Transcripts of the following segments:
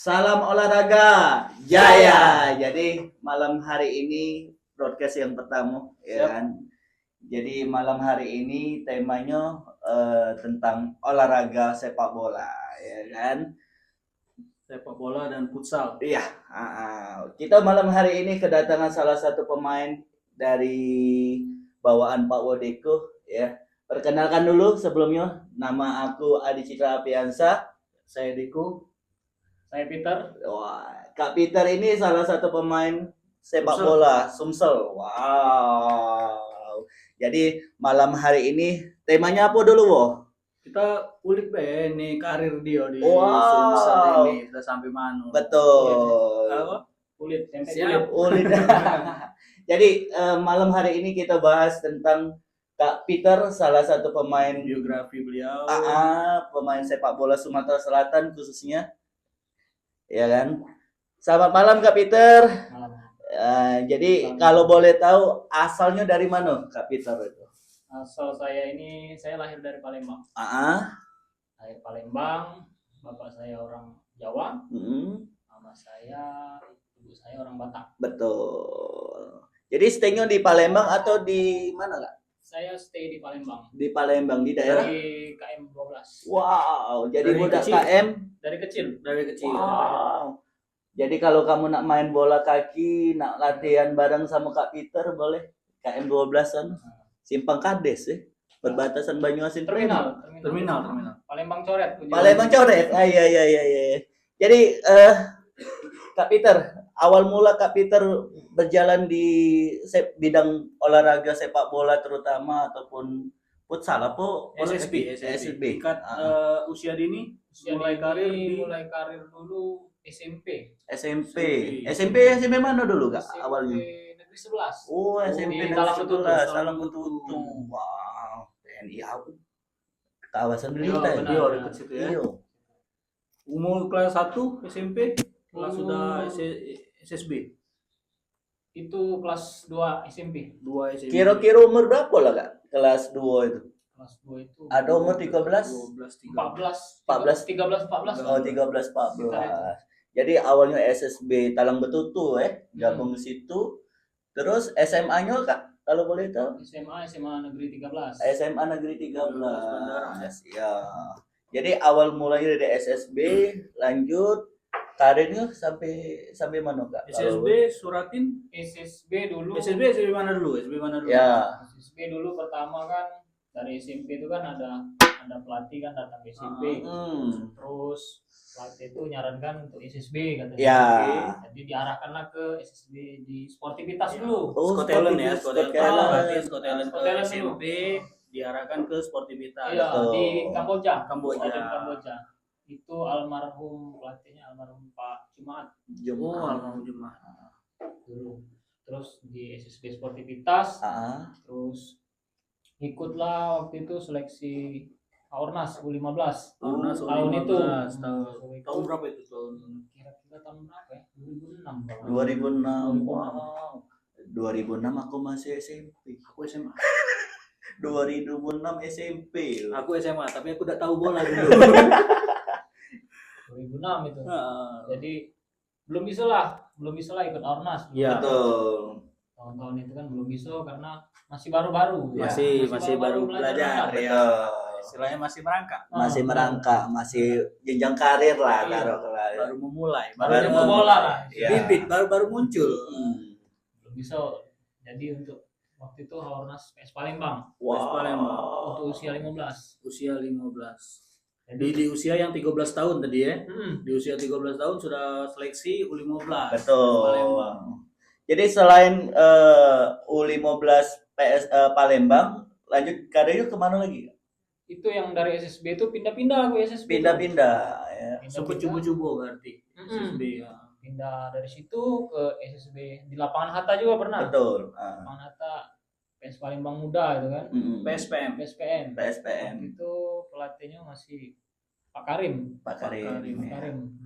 Salam olahraga jaya. Jadi malam hari ini broadcast yang pertama, ya kan. Jadi malam hari ini temanya tentang olahraga sepak bola, ya kan. Sepak bola dan futsal. Iya. Kita malam hari ini kedatangan salah satu pemain dari bawaan Pak Wodeko, ya. Perkenalkan dulu sebelumnya, nama aku Adi Citra Apiansa. Saya Diko. Saya Peter. Wah, Kak Peter ini salah satu pemain sepak Sumsel. bola Sumsel. Wow. Jadi malam hari ini temanya apa dulu, Wo? Kita ulik ini karir dia di Wow. Sumsel ini udah sampai mana? Betul. Apa? Kulit, Siap, ulit. Jadi malam hari ini kita bahas tentang Kak Peter, salah satu pemain Biografi beliau. pemain sepak bola Sumatera Selatan khususnya. Ya kan? Selamat malam Kak Peter. Malam. Jadi kalau boleh tahu asalnya dari mana Kak Peter itu? Asal saya lahir dari Palembang. Lahir Palembang, bapak saya orang Jawa, mama saya, ibu saya orang Batak. Betul. Jadi stay-nya di Palembang atau di mana Kak? Saya stay di Palembang. Di Palembang, di daerah? Di KM 12. Wow, jadi Dari budak kecil. KM? Dari kecil. Wow. Jadi kalau kamu nak main bola kaki, nak latihan bareng sama Kak Peter boleh? KM 12-an. Simpang Kades ya. Perbatasan Banyuasin. Terminal. Palembang Coret. Palembang Coret. Iya. Jadi Kak Peter, awal mula Kak Peter berjalan di bidang olahraga sepak bola terutama ataupun futsal apa? SSB. Tingkat usia dini. Mulai karir dulu SMP. SMP mana dulu Kak awalnya? Negeri 11. Oh, SMP Di Negeri Talang 11, Talang Betutu. Wow, TNI aku. Kawasan Blitar. Iya, dekat situ ya. Iya. Umur kelas 1 SMP, kelas sudah SSB. Itu kelas 2 SMP. 2 SMP. Kira-kira umur berapa lah Kak? Kelas 2 itu. Kelas 2 itu Ada umur 13? 14, 14. Oh, 13 14. Jadi awalnya SSB Talang Betutu gabung ke situ. Terus SMA-nya Kak, kalau boleh tahu? SMA Negeri 13. SMA Negeri 13. Ya. Jadi awal mulanya dari SSB, lanjut karirnya sampai mana Kak? SSB Suratin. SSB mana dulu? Ya. SSB dulu pertama kan dari SMP itu kan ada pelatih kan datang ke SMP. Terus pelatih itu nyarankan untuk SSB katanya. Ya. Jadi diarahkanlah ke SSB di sportivitas dulu. Scott Allen ya, Scott Allen Scott SMP diarahkan ke sportivitas. Iya, di Kamboja. Itu almarhum pelatihnya almarhum Pak Jumat. Almarhum Jumat. Dulu. Terus di SSB sportivitas. Terus ikutlah waktu itu seleksi Aornas U15 tahun itu. Tahun berapa itu tahun? Kira-kira tahun berapa ya? 2006. 2006. Wow. 2006 aku masih SMP. Aku SMA. 2006 SMP. Aku SMA, tapi aku udah tahu bola dulu. 2006 itu. Jadi belum bisa lah ikut Aornas. Iya. Betul. Tahun-tahun itu kan belum bisa karena masih baru-baru. Masih baru belajar ya. Istilahnya masih merangkak. Masih jenjang karir lah, baru memulai. Baru bola lah. Bibit baru muncul. Belum bisa. Jadi untuk waktu itu Aornas PS Palembang. Untuk usia 15. Jadi di usia yang 13 tahun tadi ya. Di usia 13 tahun sudah seleksi U15. Betul. Palembang. Jadi selain U15 PS Palembang, lanjut karirnya kemana lagi? Itu yang dari SSB itu pindah-pindah aku SSB. Pindah-pindah ya. Sempat coba-coba berarti. SSB ya. Pindah dari situ ke SSB di lapangan Hatta juga pernah. Betul. Lapangan Hatta PS Palembang Muda itu kan. PSPM. Itu pelatihnya masih Pak Karim.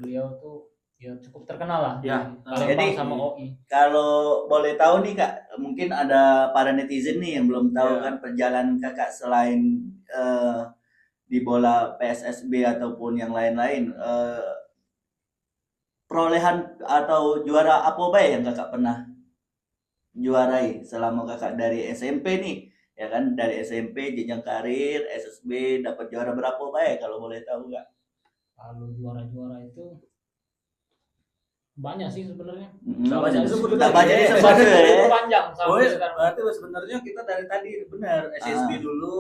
Beliau tuh ya cukup terkenal lah. Ya. Palembang sama OI. Kalau boleh tahu nih Kak, mungkin ada para netizen nih yang belum tahu kan perjalanan Kakak selain di bola PSSB ataupun yang lain-lain. perolehan atau juara apa bae yang kakak pernah juarai selama kakak dari SMP nih, ya kan, dari SMP jenjang karir SSB dapat juara berapa bae kalau boleh tahu nggak? Kalau juara-juara itu banyak sih sebenarnya. Nggak banyak disebut Nggak tadi, banyak ya. disebut ya. Itu panjang Oh, sampai iya, sekarang. berarti sebenarnya kita dari tadi benar SSB dulu,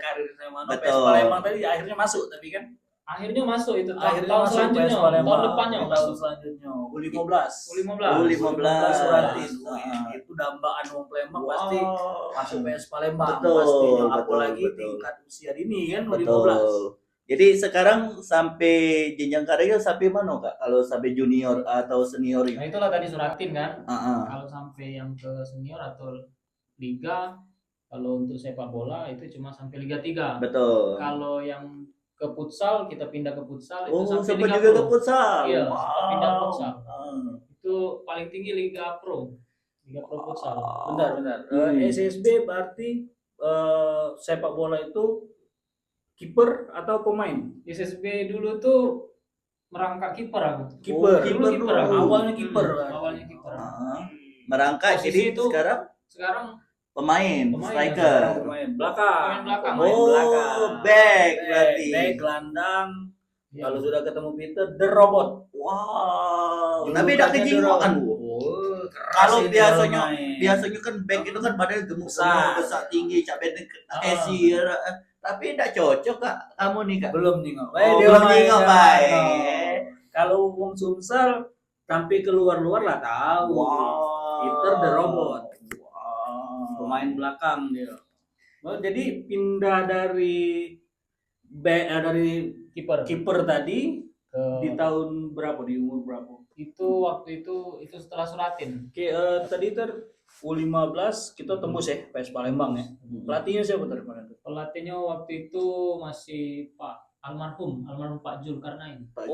karir SMA PS Betul. Palembang tadi akhirnya masuk tapi kan Akhirnya masuk itu akhirnya tahun masuk selanjutnya, PS Palembang. tahun depannya Di tahun selanjutnya U15. U15. Suratin. Ah. Itu dambaan wong Palembang pasti masuk PS Palembang Betul, pastinya, betul, apalagi betul. tingkat usia dini kan U15. Betul. Jadi sekarang sampai jenjang karir sampai mana kak? Kalau sampai junior atau senior Nah itu? itulah tadi suratin kan. Ah. Kalau sampai yang ke senior atau liga, kalau untuk sepak bola itu cuma sampai Liga 3. Betul. Kalau yang ke futsal, kita pindah ke futsal itu Oh, sampai sempat Liga juga ke Pro. futsal. Iya, sempat pindah ke futsal. Ah. Itu paling tinggi Liga Pro. Liga Pro futsal. Benar. Hmm. SSB berarti sepak bola itu kiper atau pemain? SSB dulu tuh merangkak kiper aku. Kiper. kiper Dulu kiper dulu. aku. Awalnya kiper. Awalnya kiper. Merangkak Posisi jadi itu sekarang Pemain, striker. Pemain belakang. Pemain belakang. Back berarti. Back gelandang. Ya. Kalau sudah ketemu Peter, the robot. Wow. Julukannya Tapi tidak The kejiwaan. Robot. Oh, keras Kalau ini biasanya kalau main. biasanya kan back itu kan badannya gemuk Besar. besar tinggi capek esir. Tapi tidak cocok kak kamu nih kak. belum nengok. Belum nengok, baik. Kalau wong Sumsel sampai keluar-luar lah tahu. Peter the robot. Pemain belakang dia. Oh, jadi pindah dari dari kiper tadi Ke di tahun berapa, di umur berapa? itu waktu itu setelah suratin. Oke, tadi U15 kita tembus ya PS Palembang ya. Pelatihnya siapa tadi Pak? Pelatihnya waktu itu masih almarhum Pak Zulkarnain. Pak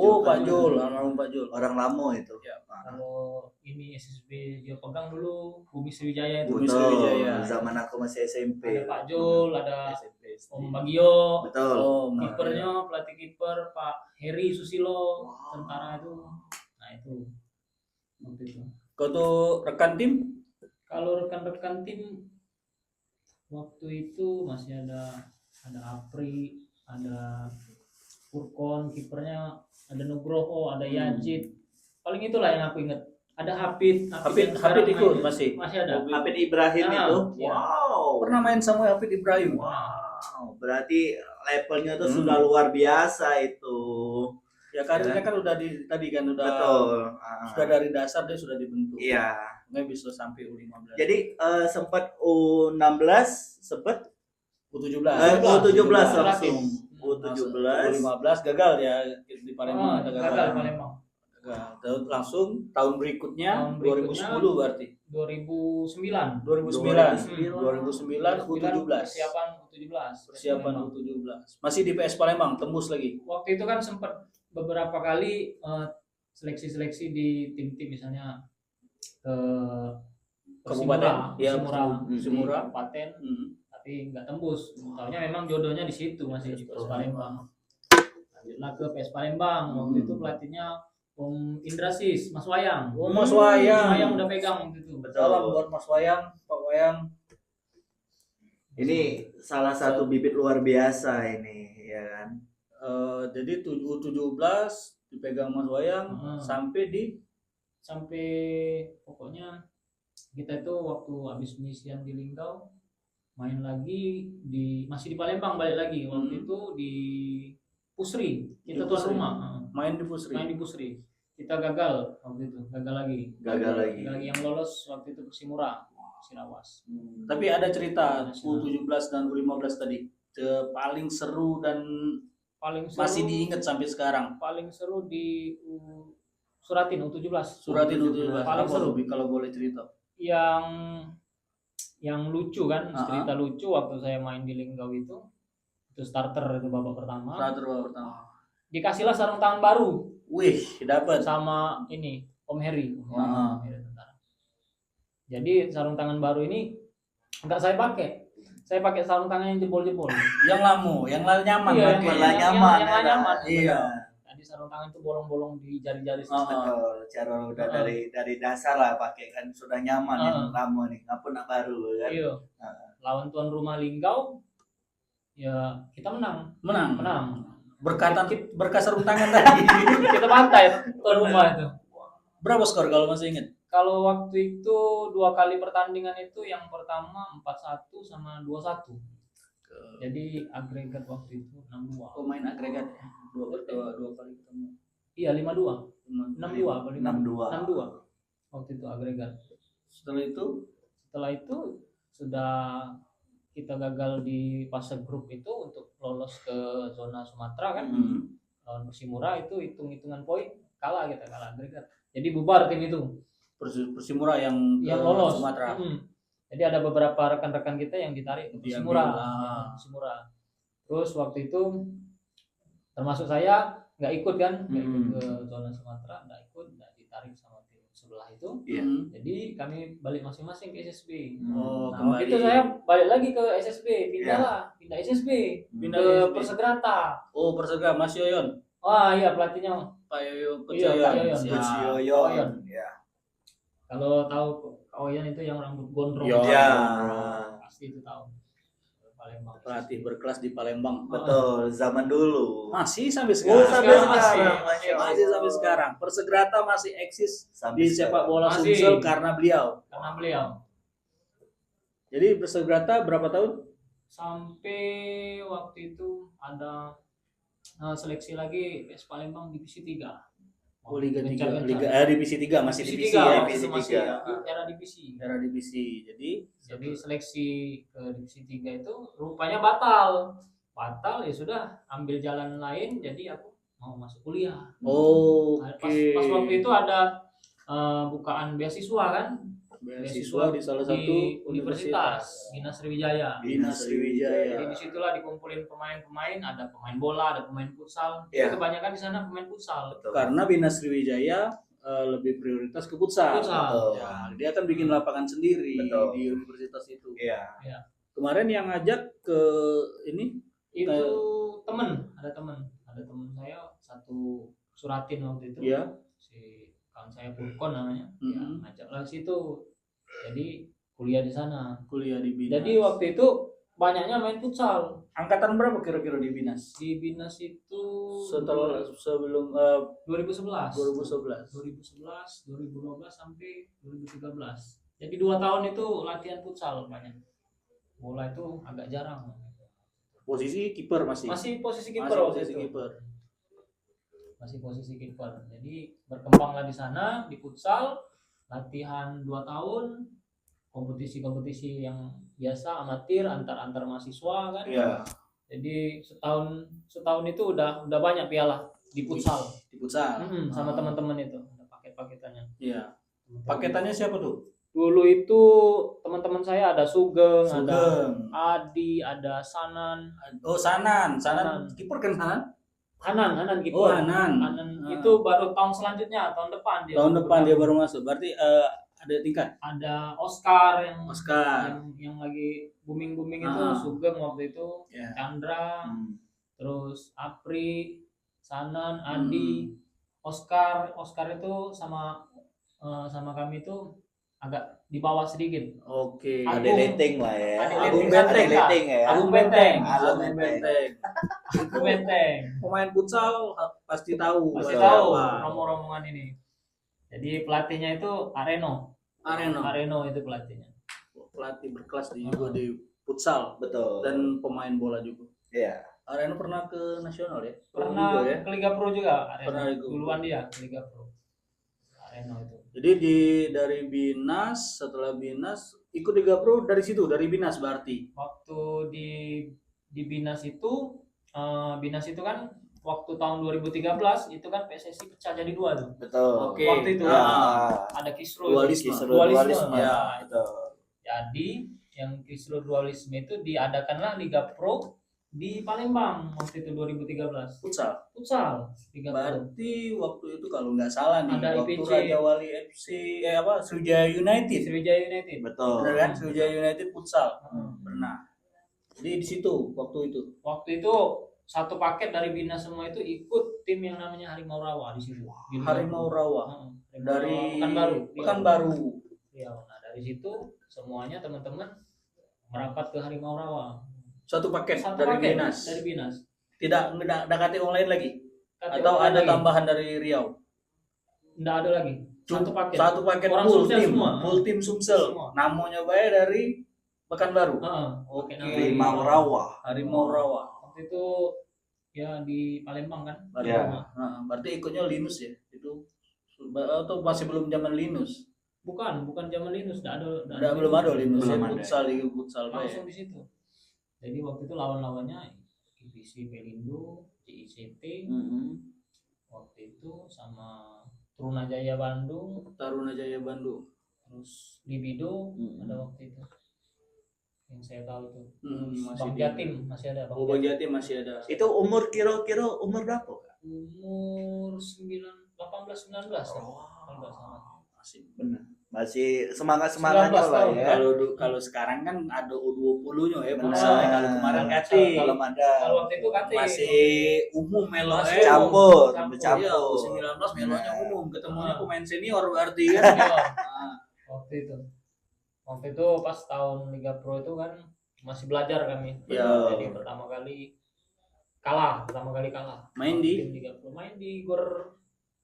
Jul, almarhum Pak Jul. Orang lama itu. Ya. Kalau ini SSB dia pegang dulu Bumi Sriwijaya itu. Bumi Betul. Sriwijaya. Zaman aku masih SMP. Ada Pak Jul, ada SMP. Om Bagio. Betul. Oh, Kipernya pelatih kiper Pak Heri Susilo, tentara itu. Nah itu waktu itu. kau tuh rekan tim? Kalau rekan-rekan tim waktu itu masih ada Apri, ada Furkon, kipernya ada Nugroho, ada Yazid. Paling itulah yang aku ingat. Ada Hafid yang sekarang ikut main. masih ada. Hafid Ibrahim Ah, itu. iya. Wow. pernah main sama Hafid Ibrahim. Wow. Berarti levelnya tuh sudah luar biasa itu. Ya karirnya kan udah tadi kan udah Betul. sudah dari dasar dia sudah dibentuk. Iya. Nggak bisa sampai U15. Jadi sempat U16 sempat U17. U17 Suratin. langsung. U17. U15 gagal ya di Palembang. Ada gagal Palembang. Gagal. Terus langsung tahun berikutnya, Tahun berikutnya, 2010 berarti. 2009. 2009 U17. Persiapan U17. U17. Masih di PS Palembang tembus lagi. Waktu itu kan sempat beberapa kali seleksi-seleksi di tim-tim misalnya ke Kabupaten, ya, Simura, Kabupaten, Hmm. tapi nggak tembus. Taunya memang jodohnya di situ masih di PS Palembang. Lanjutlah ke PS Palembang. Waktu itu pelatihnya Om Indrasis, Mas Wayang. Oh, Mas Wayang. Mas Wayang udah pegang waktu itu. Salam buat Mas Wayang, Pak Wayang. Ini salah satu bibit luar biasa ini, ya kan? Jadi U17 dipegang Mas Wayang sampai pokoknya kita itu waktu habis misian di Linggau main lagi masih di Palembang, balik lagi waktu itu di Pusri, kita tuan rumah main di Pusri kita gagal waktu itu, gagal lagi yang lolos waktu itu Persimura Sirawas. Tapi ada cerita U17 dan U15 tadi paling seru dan masih diingat sampai sekarang. Paling seru di Suratin U17. Paling seru kalau boleh cerita. Yang lucu kan, cerita lucu waktu saya main di Linggau itu starter itu babak pertama. Dikasihlah sarung tangan baru. Wih, dapat sama ini Om Heri. Jadi sarung tangan baru ini enggak saya pakai. Saya pakai sarung tangan yang jebol-jebol. Yang lama, yang nyaman. Iya, pakai. yang nyaman. Iya. Tadi nanti sarung tangan itu bolong-bolong di jari-jari Oh. Betul, cara udah dari dasar lah pakai kan sudah nyaman nih lama nih, ngapun nak baru kan. Iya. Lawan tuan rumah Linggau, ya kita menang. Berkat sarung tangan tadi. Kita pantai tuan rumah itu. Berapa skor kalau masih ingat? Kalau waktu itu 2 kali pertandingan itu, yang pertama 4-1 sama 2-1. Jadi agregat waktu itu 6-2. Pemain agregat ya. Dua kali ketemu. Iya 5-2. 6-2 apa 6-2. 6-2. Waktu itu agregat. Setelah itu sudah kita gagal di fase grup itu untuk lolos ke zona Sumatera kan. Lawan Persimura itu hitung-hitungan poin kalah agregat. Jadi bubar tim itu. Persimura yang lolos Sumatera. Jadi ada beberapa rekan-rekan kita yang ditarik ke Persimura. Terus waktu itu termasuk saya nggak ikut kan, nggak ikut ke zona Sumatera, nggak ditarik sama tim sebelah itu. Jadi kami balik masing-masing ke SSB. Waktu itu saya balik lagi ke SSB, pindah SSB, pindah ke Persegrata. Oh, Persegrata, Mas Yoyon. Wah iya, pelatihnya Pak Yoyon. Yoyon. Ya. Kalau tahu Kak Oyan itu yang rambut gondrong. Pasti itu tahu. Palembang. Pelatih berkelas di Palembang. Betul, zaman dulu. Masih sampai sekarang. Masih sampai sekarang. Persegrata masih eksis Sampai di sepak bola Masih. Sumsel karena beliau. Jadi Persegrata berapa tahun? Sampai waktu itu ada seleksi lagi PS Palembang divisi 3. Oh, Liga 3. Gencar-gencar. Divisi 3 masih divisi ya, divisi masih 3. era divisi. Era divisi. Jadi Seleksi ke divisi 3 itu rupanya batal ya sudah, ambil jalan lain, jadi aku mau masuk kuliah. Pas waktu itu ada bukaan beasiswa kan, beasiswa di salah satu universitas Bina Sriwijaya. Jadi disitulah dikumpulin pemain-pemain, ada pemain bola, ada pemain futsal. Jadi kebanyakan di sana pemain futsal. Karena Bina Sriwijaya lebih prioritas ke futsal. Ya, dia kan bikin lapangan sendiri di universitas itu. Iya. Kemarin yang ngajak ke ini itu ada teman saya satu Suratin waktu itu. Iya. Si kawan saya Purkon namanya. Ya, ngajaklah situ. Jadi kuliah di sana. Kuliah di Binas. Jadi waktu itu banyaknya main futsal. Angkatan berapa kira-kira di Binas? Di Binas itu sebelum 2011, 2012 sampai 2013. Jadi 2 tahun itu latihan futsal banyak. Bola itu agak jarang. Posisi kiper masih. Masih posisi kiper. Masih posisi kiper. Jadi berkembanglah di sana di futsal, latihan 2 tahun, kompetisi-kompetisi yang biasa amatir antar mahasiswa kan. Iya. Jadi setahun itu udah banyak piala di futsal. Sama teman-teman itu ada paket-paketannya. Iya. Paketannya siapa tuh? Dulu itu teman-teman saya ada Sugeng, ada Adi, ada Sanan. Oh, Sanan kiper kan Sanan? Hanan kiper. Oh, Hanan. Itu baru tahun selanjutnya, tahun depan dia baru masuk. Berarti ada tingkat. Ada Oscar yang lagi booming itu, Sugeng waktu itu, Chandra, terus Apri, Sanan, Adi, Oscar itu sama kami itu agak di bawah sedikit. Oke. Ada leteng lah ya. Agung Benteng. Pemain futsal pasti tahu. Rombongan ini. Jadi pelatihnya itu Areno itu pelatihnya. Pelatih berkelas juga di futsal. Betul. Dan pemain bola juga. Iya. Areno pernah ke nasional ya? Pernah ke Liga Pro juga. Pernah duluan dia ke Liga Pro. Areno itu. Jadi dari Binas, setelah Binas ikut Liga Pro dari situ, dari Binas berarti. Waktu di Binas itu kan waktu tahun 2013 itu kan PSSI pecah jadi 2 tuh. Betul. Oke. Waktu itu ada kisruh dualisme. Ya, betul. Jadi yang kisruh dualisme itu diadakanlah Liga Pro di Palembang waktu itu 2013. Futsal Liga Pro. Berarti waktu itu kalau nggak salah nih, ada waktu IPC. Raja Wali FC Sriwijaya United. Betul. Benar kan? Sriwijaya United futsal. Pernah. Jadi di situ waktu itu. Waktu itu satu paket dari Binas semua itu ikut tim yang namanya Harimau Rawa di situ. Di Harimau Rawa Harimau dari Rawa Pekanbaru. Pekanbaru. Iya. Nah dari situ semuanya teman-teman merapat ke Harimau Rawa. Satu paket Satu dari paket Binas. dari Binas. Tidak KTO lain lagi. KTO Atau ada lagi. tambahan dari Riau. Nggak ada lagi. Satu paket. Satu paket Orang full Sumsel tim, semua. full tim Sumsel. Semua. Namanya bae dari Pekanbaru. Oke. Harimau Rawa. Harimau Rawa. Waktu itu ya di Palembang kan. Ya. Berarti ikutnya Linus ya? Itu atau masih belum zaman Linus? Bukan zaman Linus, Belum ada Linus. Belum Ya, ada. futsal bae. langsung di situ. Jadi waktu itu lawan-lawannya IPC Pelindo, CICT, waktu itu sama Trunajaya Bandung, Tarunajaya Bandung. terus Libido ada waktu itu. Yang saya tahu itu. Masih Bang di- Jatim masih ada. Oh, Bang Jatim masih ada. Itu umur kira-kira umur berapa? Umur 18-19 ya. Masih. Benar. Masih semangat-semangatnya 19 lah tahun. ya. Kalau sekarang kan ada U20-nya ya, Benar. futsal. Kalau kemarin kati. Kalau ada Kalau waktu itu KT Masih umum melo Masih eh. campur, Campur, bercampur. Iya, U19 melonya Nah. umum, ketemunya pemain senior berarti kan. Iya, Nah, waktu itu pas tahun Liga Pro itu kan masih belajar kami. Iya. Jadi pertama kali kalah. Main di Tim Liga Pro, main di Gor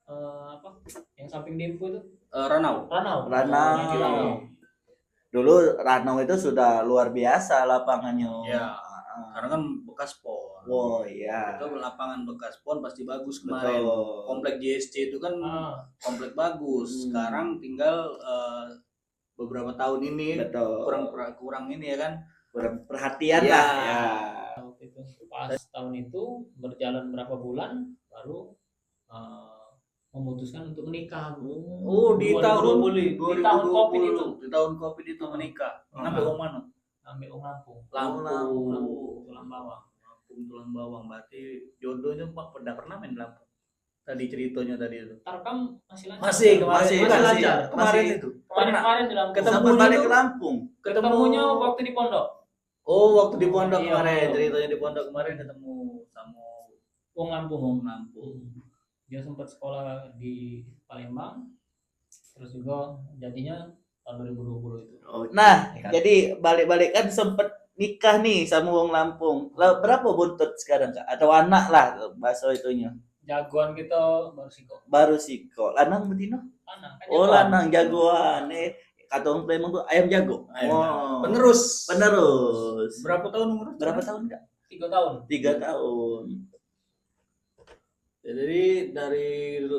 apa? Yang samping Dempo itu. Ranau. Ranau. Ranau. Main di Ranau. Dulu Ranau itu sudah luar biasa lapangannya. Iya. Karena kan bekas PON. Oh iya. Itu lapangan bekas PON pasti bagus kemarin. Betul. Komplek JSC itu kan komplek bagus. Sekarang tinggal beberapa tahun ini Betul. kurang ini ya kan. Kurang perhatian Iya. lah. Ya. Waktu itu pas tahun itu berjalan berapa bulan baru memutuskan untuk menikah. Oh, di tahun 2020. Di tahun Covid itu. Di tahun Covid itu menikah. Sampai Om mana? Sampai Lampung. Lampung. Tulang bawang. Lampung tulang bawang. Berarti jodohnya Pak pernah main di Lampung. Tadi ceritanya tadi itu. Tarkam masih lancar. Masih kemarin Masih lancar. masih. Kemarin itu. Kemarin di Lampung. Ketemu Sampai balik tuh- ke Lampung. Ketemunya waktu di pondok. Oh, waktu di pondok Iya, kemarin. pondok. Ceritanya di pondok kemarin ketemu sama Wong Lampung. Om Lampung. Dia sempat sekolah di Palembang. Terus juga jadinya tahun 2020 itu. Nah, Ya kan? jadi balik-balik kan sempet nikah nih sama wong Lampung. Lah, berapa buntut sekarang Kak? Atau anak lah bahasa itunya. Jagoan kita baru sih kok. Baru sih kok. Lanang betina? Lanang kan Oh, jagoan. lanang jagoan. Kata orang Palembang tuh ayam jago. Ayam Oh. Penerus. Penerus. Berapa tahun umur? Berapa tahun Kak? 3 tahun. 3 tahun. Jadi dari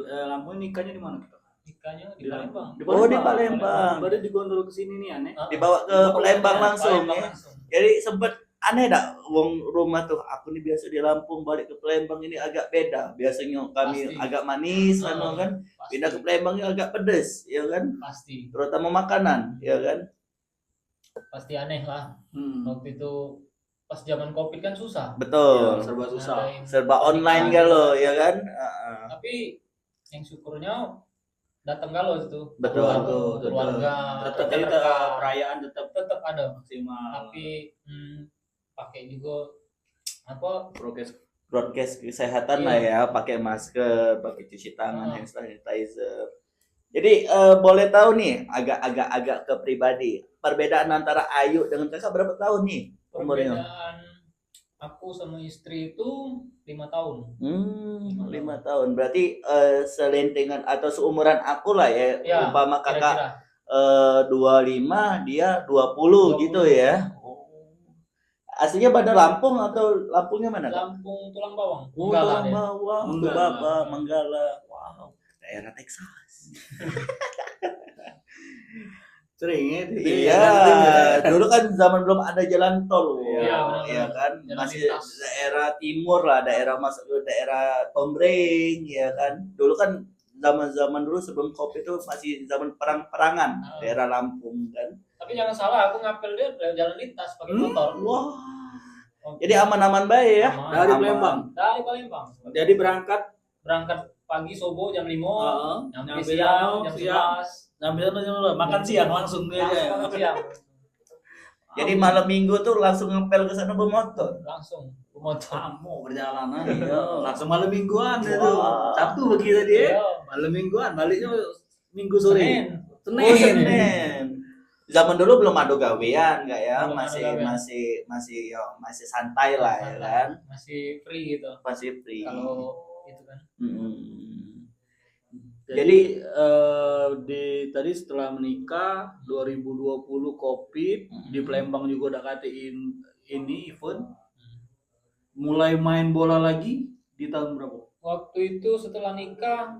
Lampung nikahnya di mana kita? Nikahnya di Di Palembang. Oh, di Palembang. Baru digondol ke sini nih aneh. Dibawa ke Palembang langsung Palembang ya. langsung. Jadi sempet aneh dak wong rumah tuh aku nih biasa di Lampung balik ke Palembang ini agak beda. Biasanya kami Pasti. agak manis anu kan. Pasti. Pindah ke Palembang ini agak pedes, ya kan? Pasti. Terutama makanan, ya kan? Pasti aneh lah. Hmm. Waktu itu pas zaman Covid kan susah. Betul. Ya, serba susah. Ngadain Serba online pernikahan. galau, ya kan? Heeh. Tapi yang syukurnya datang galau itu. Betul. Keluarga. Tetap jadi dekat. perayaan tetap ada. maksimal. Tapi pakai juga apa Prokes. Broadcast kesehatan lah ya, pakai masker, pakai cuci tangan, hand sanitizer. Jadi boleh tahu nih, agak ke pribadi. Perbedaan antara Ayu dengan Kakak berapa tahun nih umurnya? perbedaan aku sama istri itu 5 tahun. 5 tahun. Berarti selentingan atau seumuran aku lah ya. Ya, Umpama Kakak Kira-kira 25, dia 20 gitu ya. Aslinya pada Lampung atau Lampungnya mana? Kak? Lampung tulang bawang. Oh, Menggala Tulang dia. Bawang, Menggala. Baba, Manggala. Wow, daerah Texas. Sering ya. Iya, dulu kan zaman belum ada jalan tol. Iya, Wow, benar-benar. ya kan? Jalan Masih lintas. daerah timur lah, daerah masuk ke daerah Tombreng, ya kan? Dulu kan zaman-zaman dulu sebelum Covid itu masih zaman perang-perangan daerah Lampung kan. Tapi jangan salah, aku ngapel dia dari jalan lintas pakai motor. Wah. Jadi aman-aman baik ya. Aman. Dari Aman. Palembang. Dari Palembang. Jadi berangkat Berangkat pagi subuh jam 5, nyampe nyampe siang jam siang. 11. Ngambil makan siang langsung dia. Langsung makan siang. Jadi malam minggu tuh langsung ngepel ke sana bermotor. langsung motor. Kamu perjalanan ya. Langsung malam mingguan itu. Wah. Sabtu begitu dia. Iya. Malam mingguan, baliknya minggu sore. Senin. Oh, Senin. Zaman dulu belum ada gawean enggak ya? Belum ada gawean. Masih santai lah ya kan. Masih free gitu. Masih free. Kalau itu kan. Jadi tadi setelah menikah 2020 Covid di Palembang juga udah katain ini event. Mulai main bola lagi di tahun berapa? Waktu itu setelah nikah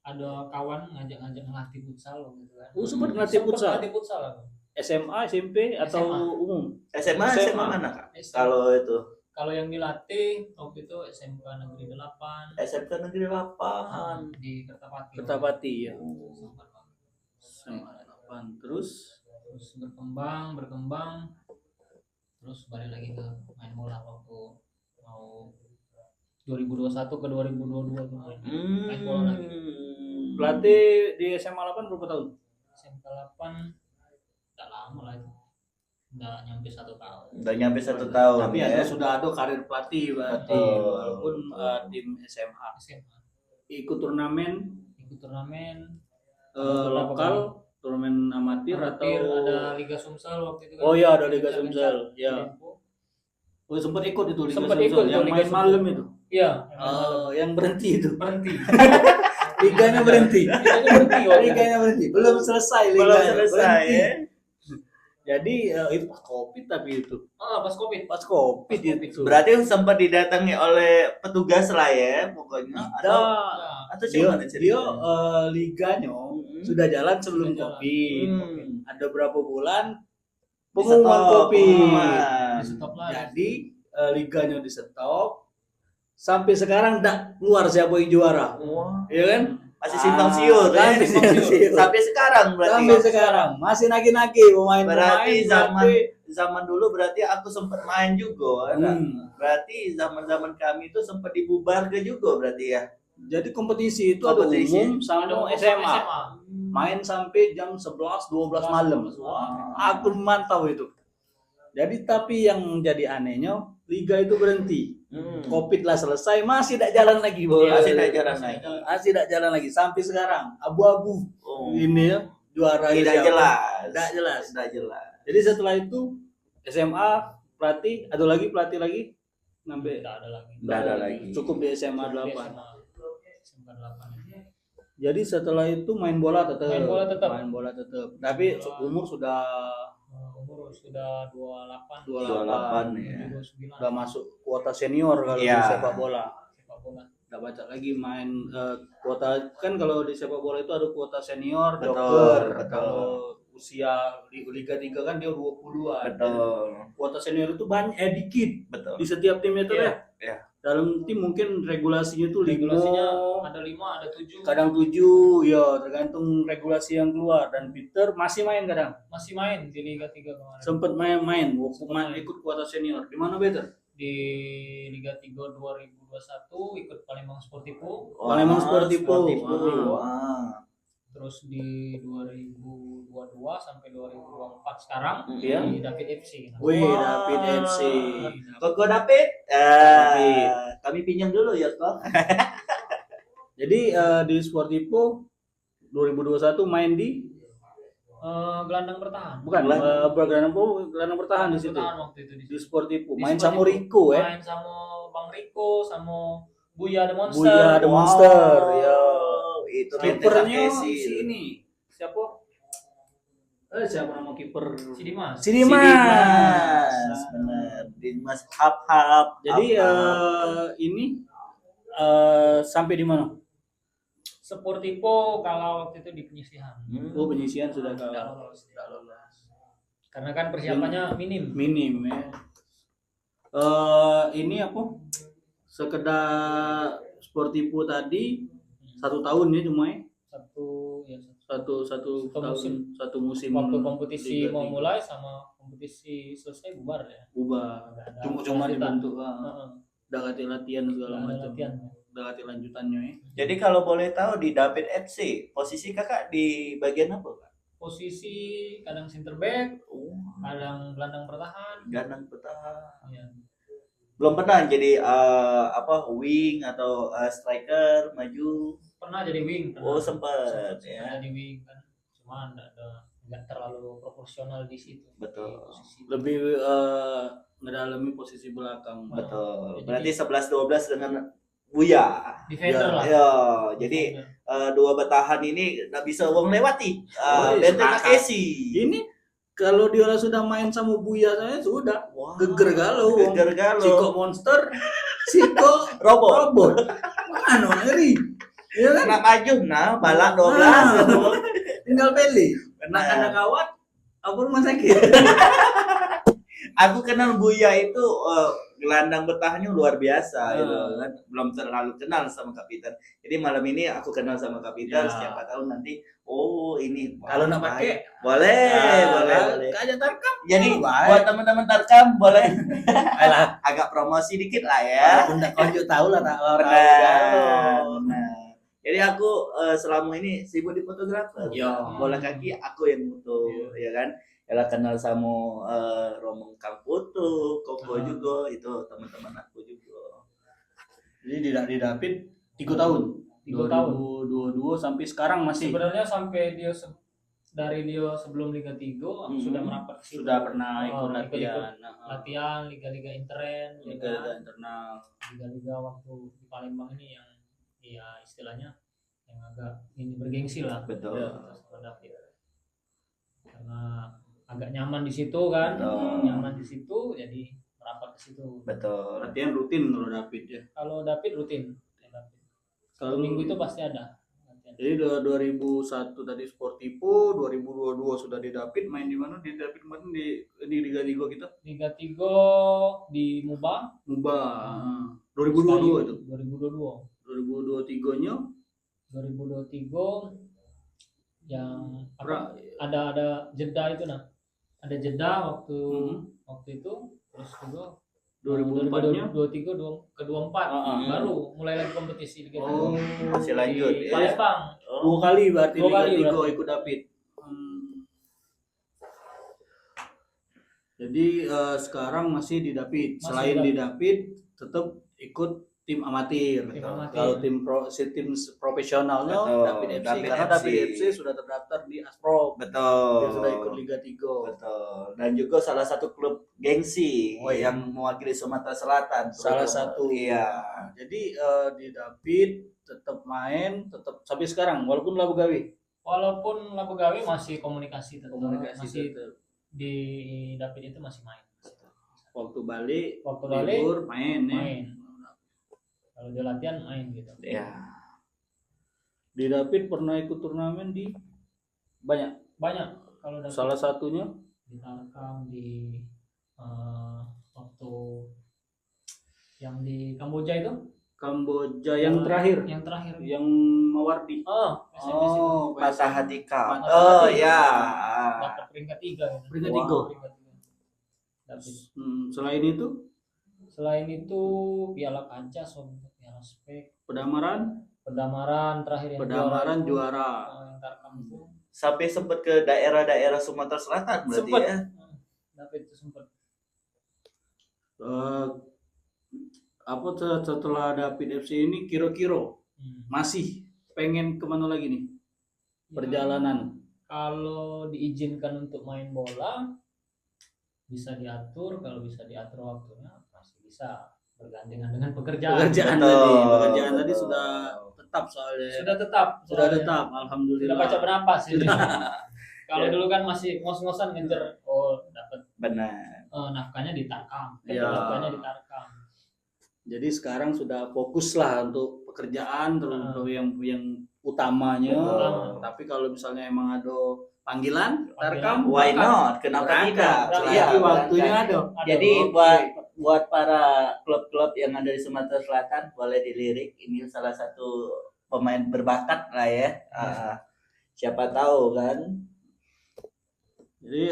ada kawan ngajak-ngajak ngelatih futsal gitu kan. Sempat ngelatih futsal. Ngelatih futsal aku. SMA, SMP atau SMA. umum? SMA mana Kak? Kalau itu Kalau yang dilatih waktu itu SMK Negeri 8 SMK Negeri 8. di Kertapati. Kertapati ya. Sempat banget. SMA 8 terus berkembang terus balik lagi ke main bola waktu mau 2021 ke 2022 tuh main bola lagi. pelatih di SMA 8 berapa tahun? SMK 8 udah lama lah itu. Udah nyampe 1 tahun. Udah nyampe 1 tahun. Tapi ya. sudah ada karir pelatih berarti Betul. walaupun tim SMA. SMA. Ikut turnamen Ikut turnamen lokal, turnamen amatir atau ada Liga Sumsel waktu itu kan. Oh iya ada Liga Sumsel. Ya. Oh sempat ikut itu Liga Sempat Sumsel ikut yang Liga main Sumsel. malam itu. Iya. Yang berhenti itu. Berhenti. Liganya berhenti. Liganya berhenti waktu itu. Liganya berhenti. Belum selesai liganya. Belum selesai Berhenti. ya. Jadi itu pas Covid tapi itu. Pas Covid. Pas Covid Pas itu. Berarti sempat didatangi oleh petugas lah ya pokoknya. Atau dia gimana ceritanya? liganya Hmm. sudah jalan sebelum Sudah jalan. Covid. Ada berapa bulan Di pengumuman stop, Covid. pengumuman. Di stop lagi. Jadi liganya di stop. Sampai sekarang tidak keluar siapa yang juara. Wah. Iya kan? Masih simpang siur ya. Sampai simpang siur. Sampai sekarang berarti. Sampai sekarang masih nagi-nagi Berarti pemain. zaman dulu berarti aku sempat main juga kan? Berarti zaman kami itu sempat dibubarkan juga berarti ya. Jadi kompetisi itu Kompetisi. ada umum sama SMA. Main sampai jam 11 12 malam. Wah. Aku memantau itu. Jadi tapi yang jadi anehnya liga itu berhenti. Covid lah selesai masih tidak jalan lagi bola. Masih tidak jalan lagi. Masih tidak jalan lagi sampai sekarang. Abu-abu. Oh. Ini ya juara Tidak jelas. Tidak jelas. Tidak jelas. Jadi setelah itu SMA pelatih, ada lagi pelatih lagi sampai Tidak ada lagi. Tidak ada lagi. Cukup di SMA 8. SMA 8. Jadi setelah itu main bola tetap. Main bola tetap. Tapi umur sudah Umur sudah 28. 28 ya. 29. udah masuk kuota senior kalau Iya. di sepak bola. Sepak bola. Nggak baca lagi main kuota kan kalau di sepak bola itu ada kuota senior, Betul, dokter. betul. Kalau usia di Liga 3 kan dia 20-an. Betul. Kuota senior itu banyak dikit Betul. di setiap tim itu Iya, ya. iya. Dalam tim mungkin regulasinya tuh Regulasinya ada 5, ada 7. kadang 7 ya tergantung regulasi yang keluar dan Peter masih main kadang Masih main di Liga 3 kemarin. sempat main ikut kuota senior di mana Peter Di Liga 3 2021 ikut Palembang Sportivo. Palembang Sportivo. Wah. Terus di 2022 sampai 2024 sekarang Iya. di David FC. Wih Wah. David FC Koko David, David. kami pinjam dulu ya kok. jadi di Sportivo 2021 main di Gelandang bertahan. bukan gelandang bertahan di situ Bertahan waktu itu di Sportivo Di main Sportivo. sama Rico ya Main sama Bang Rico, sama Buya the Monster. Buya the Monster ya Itu kipernya Messi. si ini siapa siapa nama kiper Si Dimas. Si Dimas. Benar. Dimas Hap. Jadi ini sampai di mana? Sportivo kalau waktu itu di penyisihan. Oh penyisian sudah Tidak kalah. lolos. Karena kan persiapannya minim. Minim ya. Ini apa? Sekedar Sportivo tadi 1 tahun ya cuma ya. Satu Satu musim Waktu kompetisi Liga mau 3. mulai sama kompetisi selesai bubar ya. Ubah. Ada Cuma lanjutan. dibentuk Heeh. udah latihan segala Ada macam. latihan. Udah lanjutannya ya. Jadi kalau boleh tahu di David FC, posisi kakak di bagian apa, Kak? posisi kadang center back, Oh, kadang gelandang bertahan. gelandang bertahan. Ya. Belum pernah jadi wing atau striker maju. Pernah jadi wing, Oh, pernah. sempat Sempat ya. jadi wing kan. Cuma nggak terlalu proporsional di situ. Betul. Di posisi. Lebih ngedalami posisi belakang. Betul. Jadi- Berarti 11-12 dengan Buya. Defender lah. Ya, jadi Defender. dua bertahan ini nggak bisa uang lewati. Oh, Benteng sepakat. Takeshi. Ini kalau dia sudah main sama Buya saya sudah Wah, geger galau. Geger galau. Siko monster, Siko Robot. robot. Mana ngeri? Iya kan? Kena maju, nah balak 12 Ah. gitu. Tinggal pilih. Kena Nah. kena kawat, apa rumah sakit? Aku kenal Buya itu gelandang bertahannya luar biasa gitu kan. Belum terlalu kenal sama Kapitan. Jadi malam ini aku kenal sama Kapitan, Ya. siapa tahu nanti ini Kalau nak pakai, boleh, ah, boleh. Kayak tarkam. Jadi Baik. buat teman-teman Tarkam boleh Alah, agak promosi dikit lah ya. unda konjuk tahu lah tak tahu. Benar. Nah, jadi aku selama ini sibuk di fotografer. Yo. Bola kaki aku yang foto, ya kan. Ela kenal sama Romong Kang Foto, Koko juga itu teman-teman aku juga. Jadi tidak didapit 3 tahun. 3 tahun. 2022 sampai sekarang masih Sebenarnya sampai dari dia sebelum Liga 3 aku sudah merapat ke situ. sudah pernah ikut Oh, latihan. latihan liga-liga intern, Liga internal. liga-liga waktu di Palembang ini yang ya istilahnya yang agak ini bergengsi lah. Betul. Sama David. Karena agak nyaman di situ kan, Betul. nyaman di situ jadi merapat ke situ. Betul. Latihan rutin kalau David ya. Kalau David rutin, Kalau minggu itu pasti ada. latihan. Jadi 2001 tadi Sportivo, 2022 sudah di David, main di mana? Di David kemarin di Liga 3 kita. Liga 3 di Muba. Muba. 2022 itu. 2022. 2023-nya 2023 yang ada jeda itu nah. Ada jeda waktu itu terus juga 2004-nya 23 ke 24 baru mulai lagi kompetisi Liga 3. Oh, masih lanjut, Di ya. Palembang. 2 kali berarti Dua Liga kali 3 berarti. ikut David. Jadi sekarang masih di David. Masih Selain di di David tetap ikut tim amatir. Tim amatir. Kalau tim profesionalnya Betul, David FC David karena FC. David FC sudah terdaftar di Asprop. Betul. Dia sudah ikut Liga 3. Betul. Dan juga salah satu klub gengsi Oh, iya. yang mewakili Sumatera Selatan. Salah satu. Iya. Jadi di David tetap main, tetap sampai sekarang walaupun Labu Gawi. Walaupun Labu Gawi masih komunikasi tetap. Masih tetap. di David itu masih main. Waktu balik, Waktu balik libur main ya. main. Kalau dia latihan main gitu. Iya. Di David pernah ikut turnamen di banyak. Kalau David Salah satunya di Tarkam di waktu yang di Kamboja itu Kamboja yang terakhir, yang terakhir yang Mawardi. SMS itu Patah hati kau. Patah Oh hati. ya. dapat peringkat 3 gitu. Peringkat Wow. 3. Peringkat 3. David. Selain itu Selain itu Piala Kancah, Piala Spek, Pedamaran terakhir yang Pedamaran itu, juara. yang Tarkam itu Sampai sempat ke daerah-daerah Sumatera Selatan berarti Sempet. ya. David itu sempat. Apa setelah David FC ini kira-kira masih pengen kemana lagi nih perjalanan? Kalau diizinkan untuk main bola bisa diatur, kalau bisa diatur waktunya masih bisa bergandengan dengan pekerjaan. Pekerjaan tadi sudah tetap soalnya. Sudah tetap. Sudah soalnya. tetap, alhamdulillah. Sudah baca bernapas ini. Kalau Ya. dulu kan masih ngos-ngosan ngejar dapat Benar. nafkahnya di Tarkam. Ya. Nafkahnya di Tarkam. Jadi sekarang sudah fokus lah untuk pekerjaan terus yang utamanya. Betul. Tapi kalau misalnya emang ada panggilan, Panggilan. Tarkam, Why berangkat. not? Kenapa Berangkat. tidak? Selagi Iya, waktunya berangkat. ada. Jadi Oke. buat para klub-klub yang ada di Sumatera Selatan boleh dilirik. Ini salah satu pemain berbakat lah ya. Siapa tahu kan. Jadi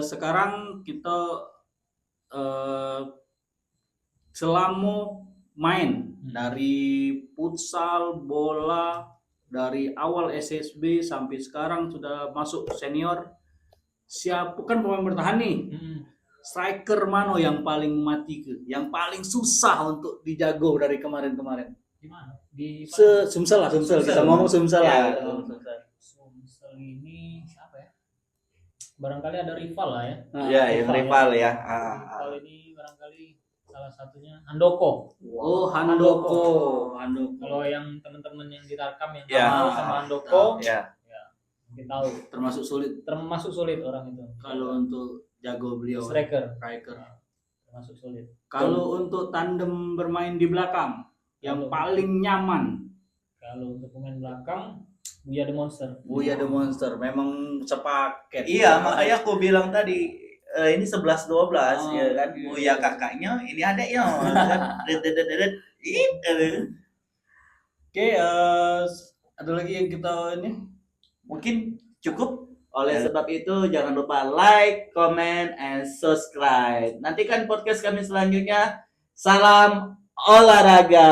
sekarang kita selama main dari futsal, bola, dari awal SSB sampai sekarang sudah masuk senior. Siapa kan pemain bertahan nih? Striker mana yang paling mati yang paling susah untuk dijago dari kemarin-kemarin? Di mana? Di Sumsel. Kita ngomong Sumsel Ya, lah. Sumsel ini siapa ya? Barangkali ada rival lah ya. Ya, yang rival ya. Rival ini barangkali salah satunya Handoko. Oh, Handoko. Kalau yang teman-teman yang di Tarkam yang Ya. kenal sama Handoko, Ya. mungkin tahu. Termasuk sulit Orang itu. kalau untuk jago beliau. striker, Striker. termasuk sulit. Kalau untuk tandem bermain di belakang yang paling nyaman, Kalau untuk pemain belakang, Buya The Monster. Buya The Monster memang sepaket. Iya, makanya aku bilang tadi ini 11-12 Oh, ya kan. iya. Buya kakaknya, ini adeknya kan. Dedet. Oke, ada lagi yang kita ini? Mungkin cukup. Oleh sebab itu jangan lupa like, comment, and subscribe. Nantikan podcast kami selanjutnya. Salam olahraga.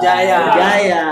Jaya. Jaya.